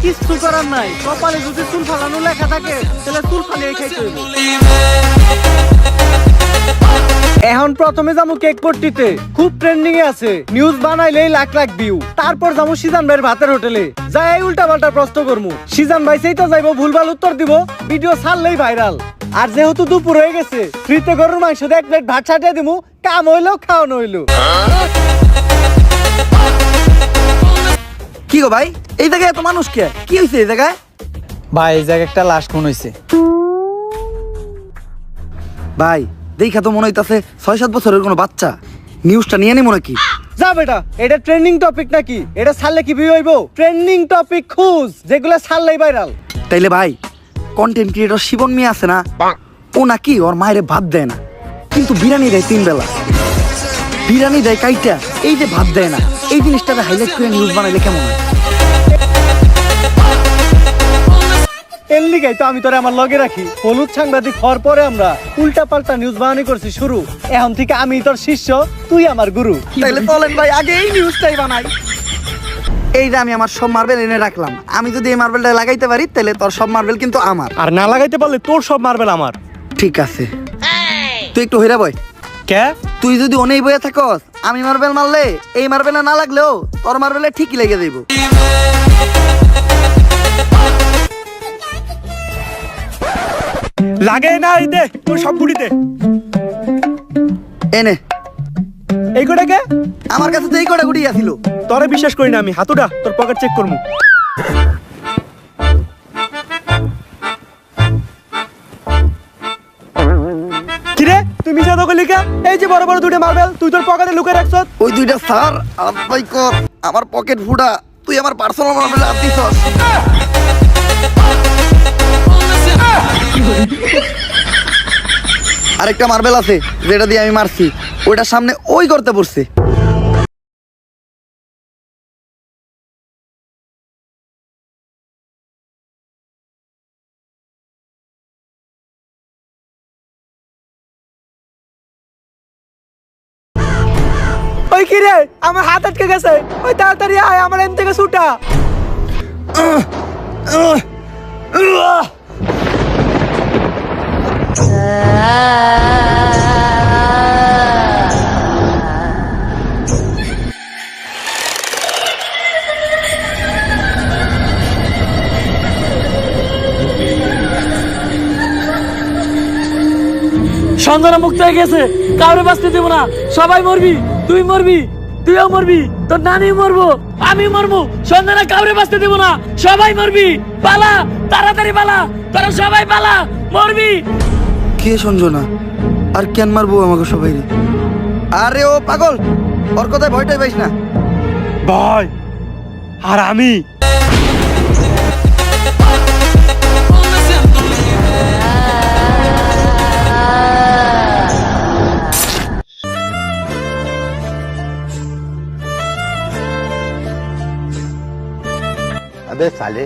কিচ্ছু করার নাই, কপালে যদি চুল ফালানো লেখা থাকে তাহলে চুল ফালিয়ে খাইতে হইব। এখন প্রথমে যাবো কেক পট্টিতে, খুব ট্রেন্ডিং এ আছে, নিউজ বানাইলেই লাখ লাখ ভিউ। তারপর যাবো সিজান ভাইয়ের ভাতের হোটেলে, যাই উল্টা পাল্টা প্রশ্ন করবো, সিজান ভাই সেই তো যাইবো ভুলভাল উত্তর দিব, ভিডিও ছাড়লেই ভাইরাল। আর যেহেতু দুপুর হয়ে গেছে, ফ্রিতে গরুর মাংস দিয়ে 1 প্লেট ভাত ছাটিয়ে দিমু, কাম হইলো খাওয়ানো হইলো। কি গো ভাই, এই জায়গায় এত মানুষ কে, কি হয়েছে এই জায়গায়? ভাই এই জায়গায় একটা লাশ খুন হয়েছে। ভাই দেখা তো মনে হইতাছে 6-7 বছরের কোনো বাচ্চা। নিউজটা নিয়ে নিব নাকি? যা বেটা, এটা ট্রেন্ডিং টপিক নাকি? এটা ছাড়লে কি ভিউ হইব? ট্রেন্ডিং টপিক খুঁজ, যেগুলো ছাড়লেই ভাইরাল। তাইলে ভাই, কন্টেন্ট ক্রিয়েটর শিবন মিয়া আছে না, ও নাকি ওর মায়ের ভাত দেয় না, কিন্তু বিরিয়ানি দেয় 3 বেলা। বিরিয়ানি দেয় কাইটা, এই যে ভাত দেয় না, এই জিনিসটাকে হাইলাইট করে নিউজ বানাইলে কেমন হয়? এর লিগাই তো আমি তোরে আমার লগে রাখি। হলুদ সাংবাদিক হওয়ার পরে আমরা উল্টা পাল্টা নিউজ বানানি করছি শুরু। এখন থেকে আমি তোর শিষ্য, তুই আমার গুরু। তাইলে চলেন ভাই, আগে এই নিউজটাই বানাই। এই যে আমি আমার সব মার্বেল এনে রাখলাম, আমি যদি এই মার্বেলটা লাগাইতে পারি তাহলে তোর সব মার্বেল কিন্তু আমার। আর না লাগাইতে পারলে তোর সব মার্বেল আমার। ঠিক আছে, তুই একটু হইরা বয়। কে? তুই যদি অনেক বয়ে থাকস, আমি মার্বেল মারলে এই মার্বেলে না লাগলেও তোর মার্বেলে ঠিকই লেগে যাইব। লাগে না দে তুই সব গুড়িতে। এনে এই কোটা কে? আমার কাছে তো এই কটা গুটি আছিল। তোরে বিশ্বাস করি না আমি, হাতুড়া তোর পকেট চেক করমু। কিরে তুই মিছা তো কলিকা? এই যে বড় বড় দুটো মার্বেল তুই তোর পকেটে লুকিয়ে রাখছ। ওই দুইটা স্যার আলাই কর, আমার পকেট ফুটা, তুই আমার পার্সোনাল মার্বেলে হাত দিছস। আরেকটা মার্বেল আছে যেটা দিয়ে আমি মারছি, ওইটার সামনে ওই করতে পড়ছে। ওই কিরে আমার হাত আটকে গেছে, ওই তাড়াতাড়ি আয়, আমার এন থেকে ছুটা। সঞ্জনা মুক্ত হয়ে গেছে, কাউরে বাঁচতে দেবো না, সবাই মরবি, তুই মরবি, তুইও মরবি, তোর নানি মরবো, আমি মরবো, সঞ্জনা কাউরে বাঁচতে দেবো না, সবাই মরবি, পালা, তাড়াতাড়ি পালা, তোরা সবাই পালা, মরবি। কে সঞ্জনা? আর কেন মারবো আমাকে সবাই? আরে ও পাগল, ওর কথায় ভয়টাই পাইস না। ভাই আর আমি अबे साले